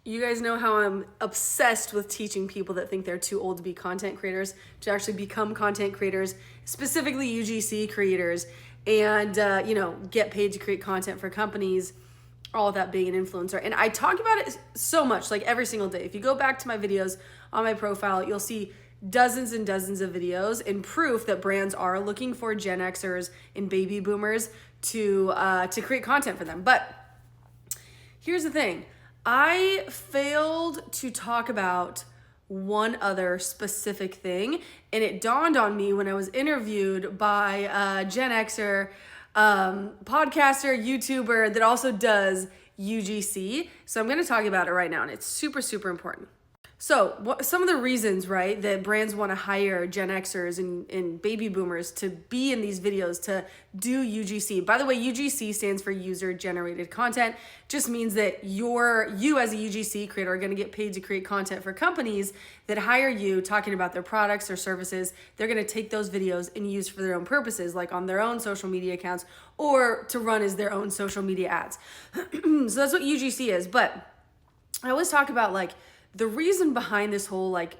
You guys know how I'm obsessed with teaching people that think they're too old to be content creators to actually become content creators, specifically UGC creators, and get paid to create content for companies, all of that being an influencer. And I talk about it so much, like every single day. If you go back to my videos on my profile, you'll see dozens and dozens of videos and proof that brands are looking for Gen Xers and baby boomers to create content for them. But here's the thing. I failed to talk about one other specific thing, and it dawned on me when I was interviewed by a Gen Xer, podcaster, YouTuber that also does UGC. So I'm going to talk about it right now, and it's super, super important. So some of the reasons, right, that brands want to hire Gen Xers and baby boomers to be in these videos to do UGC. By the way, UGC stands for user generated content. Just means that you as a UGC creator are going to get paid to create content for companies that hire you talking about their products or services. They're going to take those videos and use for their own purposes, like on their own social media accounts or to run as their own social media ads. So that's what UGC is. But I always talk about like the reason behind this whole like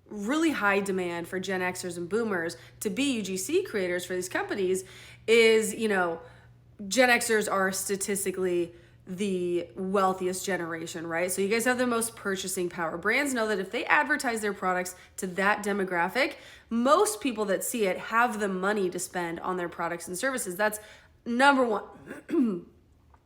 really high demand for Gen Xers and boomers to be UGC creators for these companies is, Gen Xers are statistically the wealthiest generation, right? So you guys have the most purchasing power. Brands know that if they advertise their products to that demographic, most people that see it have the money to spend on their products and services. That's number one.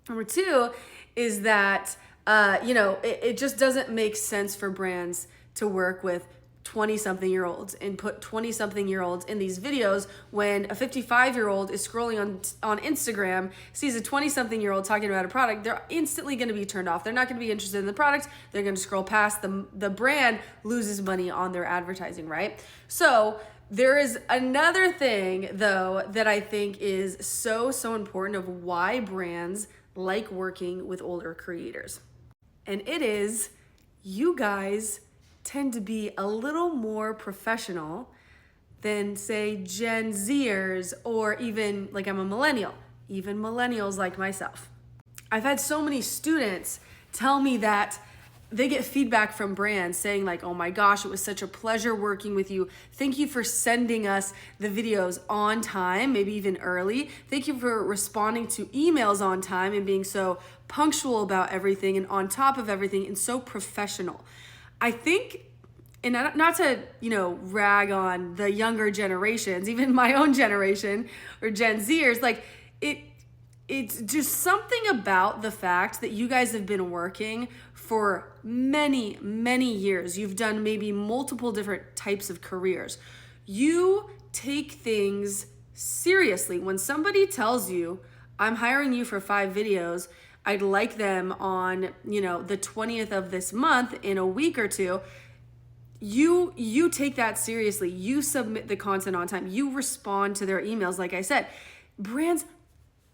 Number two is that it just doesn't make sense for brands to work with 20-something-year-olds and put 20-something-year-olds in these videos when a 55-year-old is scrolling on Instagram, sees a 20-something-year-old talking about a product. They're instantly going to be turned off. They're not going to be interested in the product. They're going to scroll past. The brand loses money on their advertising, right? So there is another thing, though, that I think is so, so important of why brands like working with older creators. And it is, you guys tend to be a little more professional than, say, Gen Zers, or even, like, I'm a millennial, even millennials like myself. I've had so many students tell me that they get feedback from brands saying like, oh my gosh, it was such a pleasure working with you. Thank you for sending us the videos on time, maybe even early. Thank you for responding to emails on time and being so punctual about everything and on top of everything and so professional. I think, and not to, rag on the younger generations, even my own generation or Gen Zers, like it's just something about the fact that you guys have been working for many, many years. You've done maybe multiple different types of careers. You take things seriously. When somebody tells you, I'm hiring you for 5 videos, I'd like them on, the 20th of this month in a week or two, you take that seriously. You submit the content on time. You respond to their emails. Like I said, brands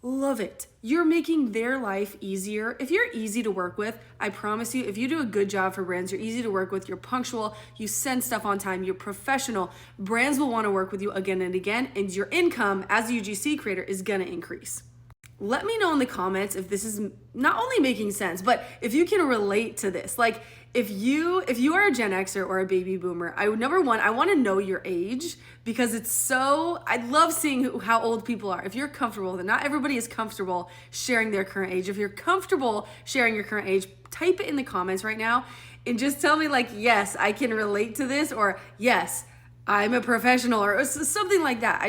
love it. You're making their life easier. If you're easy to work with, I promise you, if you do a good job for brands, you're easy to work with, you're punctual, you send stuff on time, you're professional, brands will want to work with you again and again, and your income as a UGC creator is going to increase. Let me know in the comments if this is not only making sense, but if you can relate to this. Like if you are a Gen Xer or a baby boomer, I want to know your age, because I love seeing how old people are. If you're comfortable with it, not everybody is comfortable sharing their current age. If you're comfortable sharing your current age, type it in the comments right now and just tell me like, yes, I can relate to this, or yes, I'm a professional, or something like that.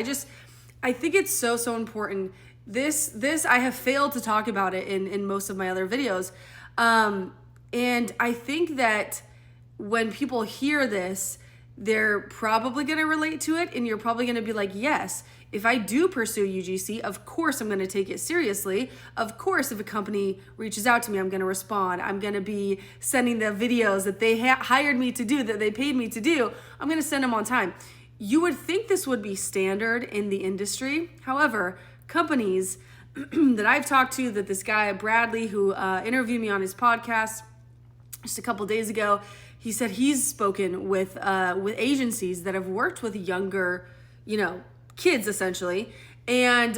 I think it's so, so important. This I have failed to talk about it in most of my other videos. And I think that when people hear this, they're probably going to relate to it, and you're probably going to be like, yes, if I do pursue UGC, of course I'm going to take it seriously. Of course, if a company reaches out to me, I'm going to respond. I'm going to be sending the videos that they hired me to do, that they paid me to do. I'm going to send them on time. You would think this would be standard in the industry. However, companies that I've talked to, that this guy Bradley, who interviewed me on his podcast just a couple days ago, he said he's spoken with agencies that have worked with younger, kids essentially, and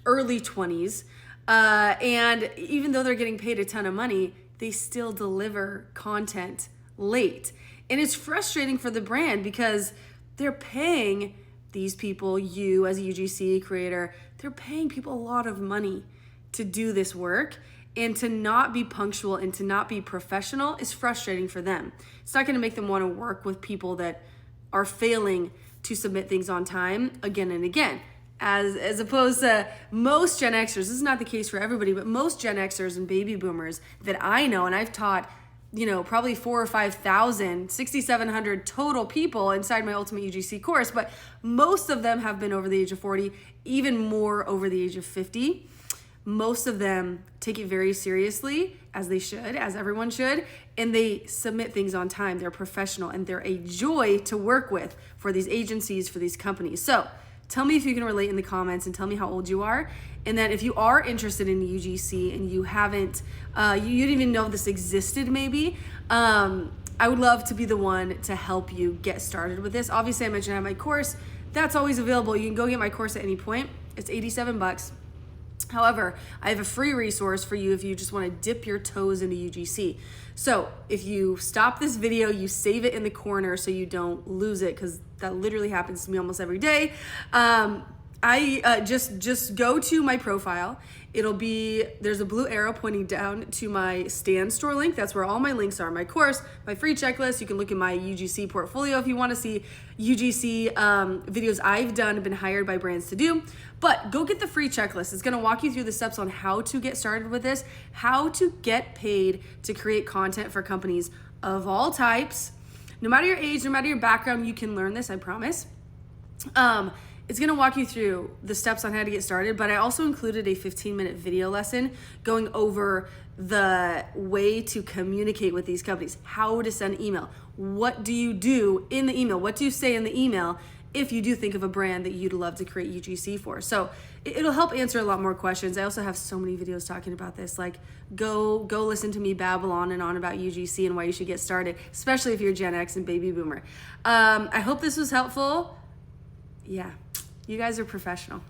early 20s, and even though they're getting paid a ton of money, they still deliver content late. And it's frustrating for the brand because they're paying these people, you as a UGC creator, they're paying people a lot of money to do this work, and to not be punctual and to not be professional is frustrating for them. It's not going to make them want to work with people that are failing to submit things on time again and again. As opposed to most Gen Xers, this is not the case for everybody, but most Gen Xers and baby boomers that I know, and I've taught, probably 4,000 or 5,000, 6,700 total people inside my Ultimate UGC course, but most of them have been over the age of 40, even more over the age of 50. Most of them take it very seriously, as they should, as everyone should, and they submit things on time. They're professional, and they're a joy to work with for these agencies, for these companies. So tell me if you can relate in the comments, and tell me how old you are. And then if you are interested in UGC and you haven't, you didn't even know this existed maybe, I would love to be the one to help you get started with this. Obviously, I mentioned I have my course. That's always available. You can go get my course at any point. It's $87. However, I have a free resource for you if you just want to dip your toes into UGC. So if you stop this video, you save it in the corner so you don't lose it, because that literally happens to me almost every day. I just go to my profile. There's a blue arrow pointing down to my Stan Store link. That's where all my links are. My course, my free checklist. You can look at my UGC portfolio if you want to see UGC videos I've done, have been hired by brands to do. But go get the free checklist. It's going to walk you through the steps on how to get started with this, how to get paid to create content for companies of all types. No matter your age, no matter your background, you can learn this, I promise. It's going to walk you through the steps on how to get started, but I also included a 15-minute video lesson going over the way to communicate with these companies, how to send email. What do you do in the email? What do you say in the email if you do think of a brand that you'd love to create UGC for? So it'll help answer a lot more questions. I also have so many videos talking about this. Like, go listen to me babble on and on about UGC and why you should get started, especially if you're Gen X and baby boomer. I hope this was helpful. Yeah, you guys are professional.